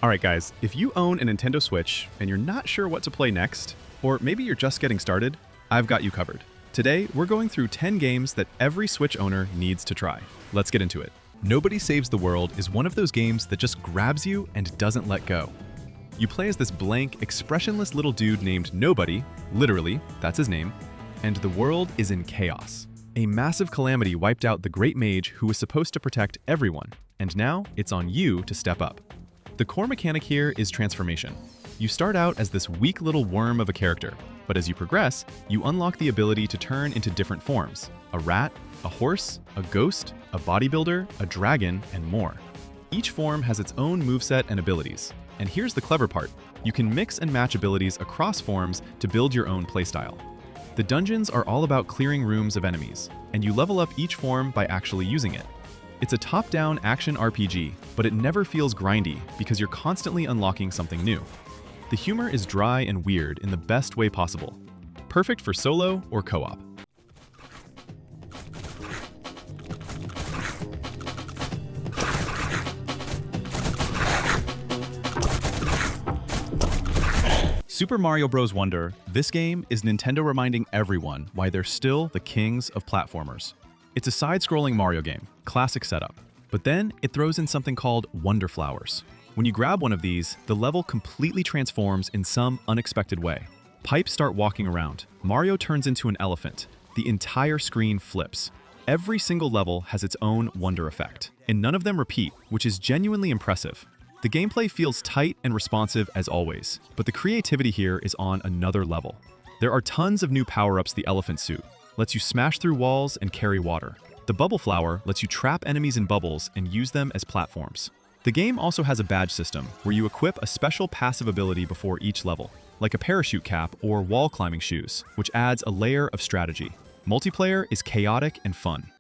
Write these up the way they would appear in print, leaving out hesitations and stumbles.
Alright guys, if you own a Nintendo Switch and you're not sure what to play next, or maybe you're just getting started, I've got you covered. Today, we're going through 10 games that every Switch owner needs to try. Let's get into it. Nobody Saves the World is one of those games that just grabs you and doesn't let go. You play as this blank, expressionless little dude named Nobody, literally, that's his name, and the world is in chaos. A massive calamity wiped out the great mage who was supposed to protect everyone, and now it's on you to step up. The core mechanic here is transformation. You start out as this weak little worm of a character, but as you progress, you unlock the ability to turn into different forms: a rat, a horse, a ghost, a bodybuilder, a dragon, and more. Each form has its own moveset and abilities. And here's the clever part: you can mix and match abilities across forms to build your own playstyle. The dungeons are all about clearing rooms of enemies, and you level up each form by actually using it. It's a top-down action RPG, but it never feels grindy because you're constantly unlocking something new. The humor is dry and weird in the best way possible. Perfect for solo or co-op. Super Mario Bros. Wonder, this game is Nintendo reminding everyone why they're still the kings of platformers. It's a side-scrolling Mario game, classic setup. But then it throws in something called Wonder Flowers. When you grab one of these, the level completely transforms in some unexpected way. Pipes start walking around. Mario turns into an elephant. The entire screen flips. Every single level has its own wonder effect, and none of them repeat, which is genuinely impressive. The gameplay feels tight and responsive as always, but the creativity here is on another level. There are tons of new power-ups. The elephant suit lets you smash through walls and carry water. The bubble flower lets you trap enemies in bubbles and use them as platforms. The game also has a badge system where you equip a special passive ability before each level, like a parachute cap or wall climbing shoes, which adds a layer of strategy. Multiplayer is chaotic and fun.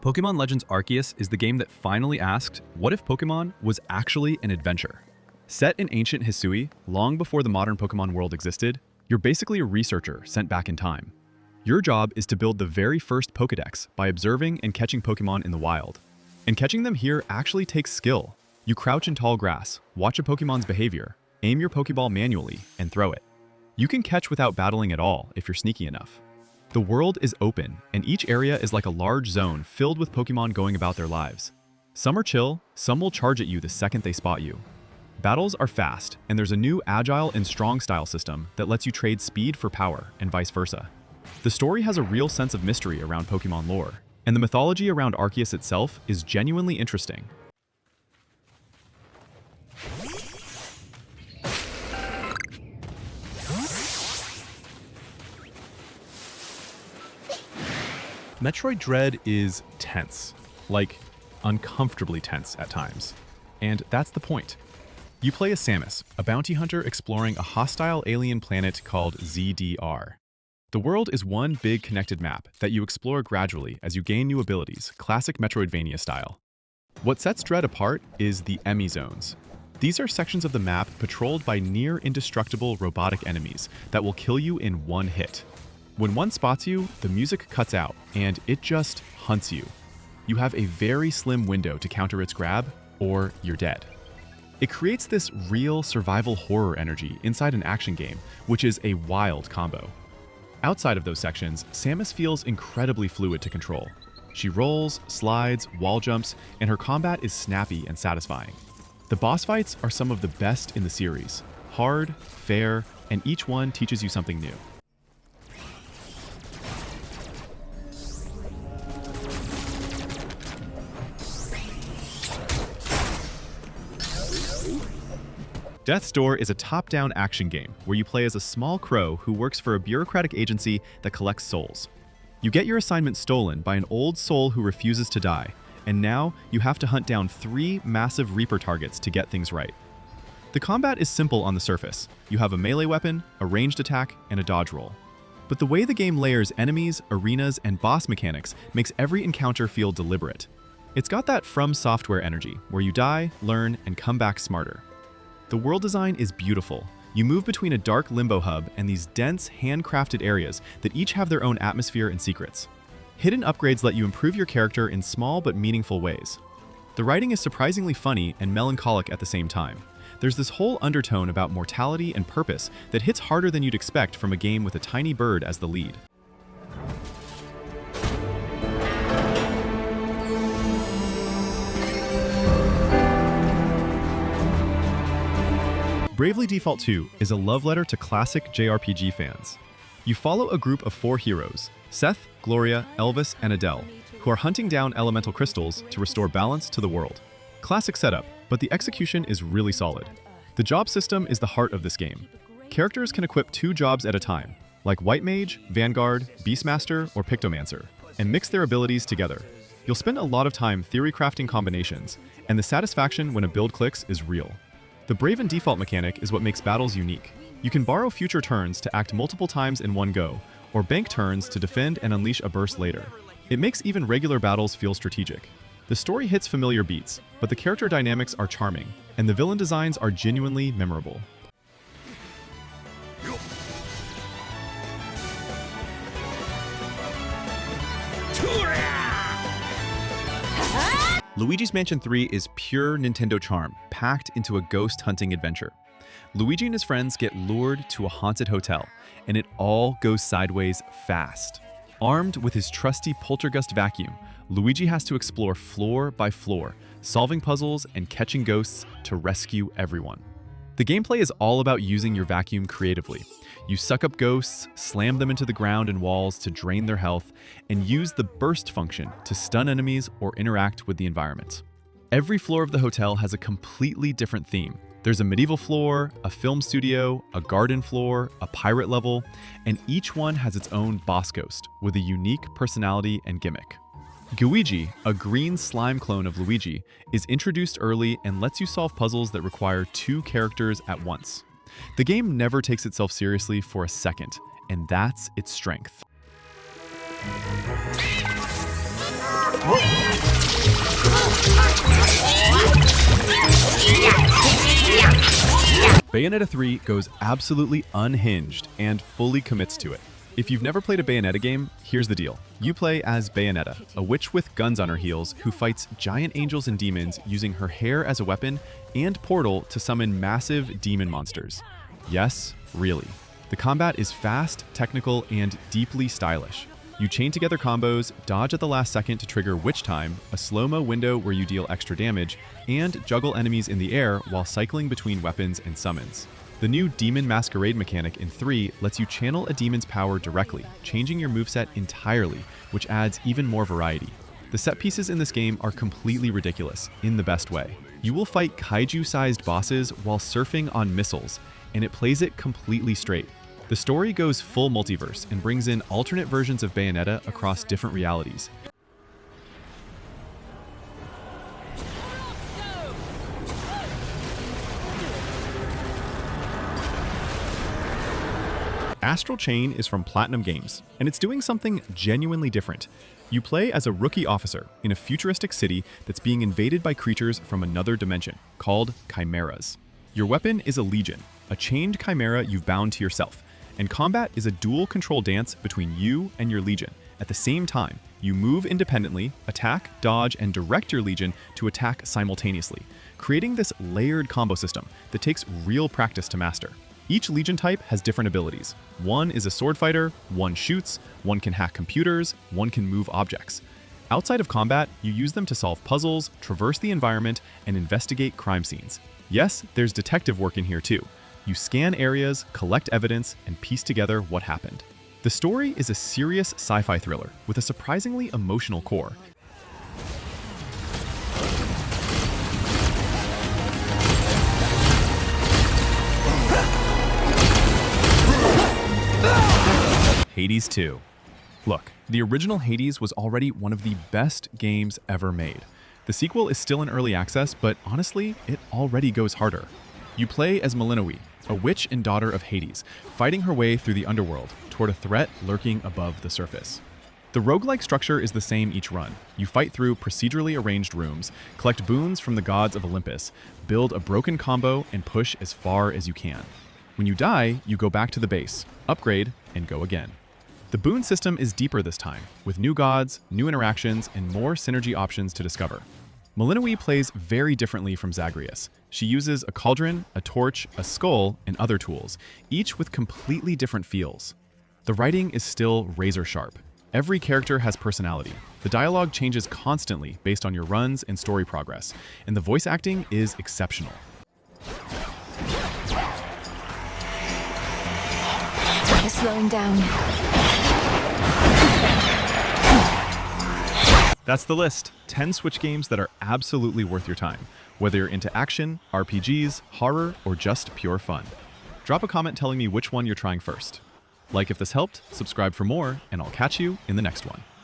Pokémon Legends Arceus is the game that finally asked, what if Pokémon was actually an adventure? Set in ancient Hisui, long before the modern Pokémon world existed, you're basically a researcher sent back in time. Your job is to build the very first Pokédex by observing and catching Pokémon in the wild. And catching them here actually takes skill. You crouch in tall grass, watch a Pokémon's behavior, aim your Pokéball manually, and throw it. You can catch without battling at all if you're sneaky enough. The world is open, and each area is like a large zone filled with Pokémon going about their lives. Some are chill, some will charge at you the second they spot you. Battles are fast, and there's a new agile and strong style system that lets you trade speed for power, and vice versa. The story has a real sense of mystery around Pokémon lore, and the mythology around Arceus itself is genuinely interesting. Metroid Dread is tense, like uncomfortably tense at times. And that's the point. You play as Samus, a bounty hunter exploring a hostile alien planet called ZDR. The world is one big connected map that you explore gradually as you gain new abilities, classic Metroidvania style. What sets Dread apart is the Emmy Zones. These are sections of the map patrolled by near indestructible robotic enemies that will kill you in one hit. When one spots you, the music cuts out, and it just hunts you. You have a very slim window to counter its grab, or you're dead. It creates this real survival horror energy inside an action game, which is a wild combo. Outside of those sections, Samus feels incredibly fluid to control. She rolls, slides, wall jumps, and her combat is snappy and satisfying. The boss fights are some of the best in the series. Hard, fair, and each one teaches you something new. Death's Door is a top-down action game where you play as a small crow who works for a bureaucratic agency that collects souls. You get your assignment stolen by an old soul who refuses to die, and now you have to hunt down 3 massive Reaper targets to get things right. The combat is simple on the surface. You have a melee weapon, a ranged attack, and a dodge roll. But the way the game layers enemies, arenas, and boss mechanics makes every encounter feel deliberate. It's got that From Software energy, where you die, learn, and come back smarter. The world design is beautiful, You move between a dark limbo hub and these dense, handcrafted areas that each have their own atmosphere and secrets. Hidden upgrades let you improve your character in small but meaningful ways. The writing is surprisingly funny and melancholic at the same time. There's this whole undertone about mortality and purpose that hits harder than you'd expect from a game with a tiny bird as the lead. Bravely Default 2 is a love letter to classic JRPG fans. You follow a group of 4 heroes, Seth, Gloria, Elvis, and Adele, who are hunting down elemental crystals to restore balance to the world. Classic setup, but the execution is really solid. The job system is the heart of this game. Characters can equip 2 jobs at a time, like White Mage, Vanguard, Beastmaster, or Pictomancer, and mix their abilities together. You'll spend a lot of time theory crafting combinations, and the satisfaction when a build clicks is real. The Brave and Default mechanic is what makes battles unique. You can borrow future turns to act multiple times in one go, or bank turns to defend and unleash a burst later. It makes even regular battles feel strategic. The story hits familiar beats, but the character dynamics are charming, and the villain designs are genuinely memorable. Luigi's Mansion 3 is pure Nintendo charm, packed into a ghost hunting adventure. Luigi and his friends get lured to a haunted hotel, and it all goes sideways fast. Armed with his trusty poltergust vacuum, Luigi has to explore floor by floor, solving puzzles and catching ghosts to rescue everyone. The gameplay is all about using your vacuum creatively. You suck up ghosts, slam them into the ground and walls to drain their health, and use the burst function to stun enemies or interact with the environment. Every floor of the hotel has a completely different theme. There's a medieval floor, a film studio, a garden floor, a pirate level, and each one has its own boss ghost with a unique personality and gimmick. Gooigi, a green slime clone of Luigi, is introduced early and lets you solve puzzles that require 2 characters at once. The game never takes itself seriously for a second, and that's its strength. Bayonetta 3 goes absolutely unhinged and fully commits to it. If you've never played a Bayonetta game, here's the deal. You play as Bayonetta, a witch with guns on her heels who fights giant angels and demons using her hair as a weapon and Portal to summon massive demon monsters. Yes, really. The combat is fast, technical, and deeply stylish. You chain together combos, dodge at the last second to trigger Witch Time, a slow-mo window where you deal extra damage, and juggle enemies in the air while cycling between weapons and summons. The new Demon Masquerade mechanic in 3 lets you channel a demon's power directly, changing your moveset entirely, which adds even more variety. The set pieces in this game are completely ridiculous, in the best way. You will fight kaiju-sized bosses while surfing on missiles, and it plays it completely straight. The story goes full multiverse and brings in alternate versions of Bayonetta across different realities. Astral Chain is from Platinum Games, and it's doing something genuinely different. You play as a rookie officer in a futuristic city that's being invaded by creatures from another dimension, called chimeras. Your weapon is a legion, a chained chimera you've bound to yourself, and combat is a dual control dance between you and your legion. At the same time, you move independently, attack, dodge, and direct your legion to attack simultaneously, creating this layered combo system that takes real practice to master. Each legion type has different abilities. One is a sword fighter, one shoots, one can hack computers, one can move objects. Outside of combat, you use them to solve puzzles, traverse the environment, and investigate crime scenes. Yes, there's detective work in here too. You scan areas, collect evidence, and piece together what happened. The story is a serious sci-fi thriller with a surprisingly emotional core. Hades 2. Look, the original Hades was already one of the best games ever made. The sequel is still in early access, but honestly, it already goes harder. You play as Melinoe, a witch and daughter of Hades, fighting her way through the underworld toward a threat lurking above the surface. The roguelike structure is the same each run. You fight through procedurally arranged rooms, collect boons from the gods of Olympus, build a broken combo, and push as far as you can. When you die, you go back to the base, upgrade, and go again. The boon system is deeper this time, with new gods, new interactions, and more synergy options to discover. Melinoi plays very differently from Zagreus. She uses a cauldron, a torch, a skull, and other tools, each with completely different feels. The writing is still razor sharp. Every character has personality. The dialogue changes constantly based on your runs and story progress, and the voice acting is exceptional. They're slowing down. That's the list. 10 Switch games that are absolutely worth your time, whether you're into action, RPGs, horror, or just pure fun. Drop a comment telling me which one you're trying first. Like if this helped, subscribe for more, and I'll catch you in the next one.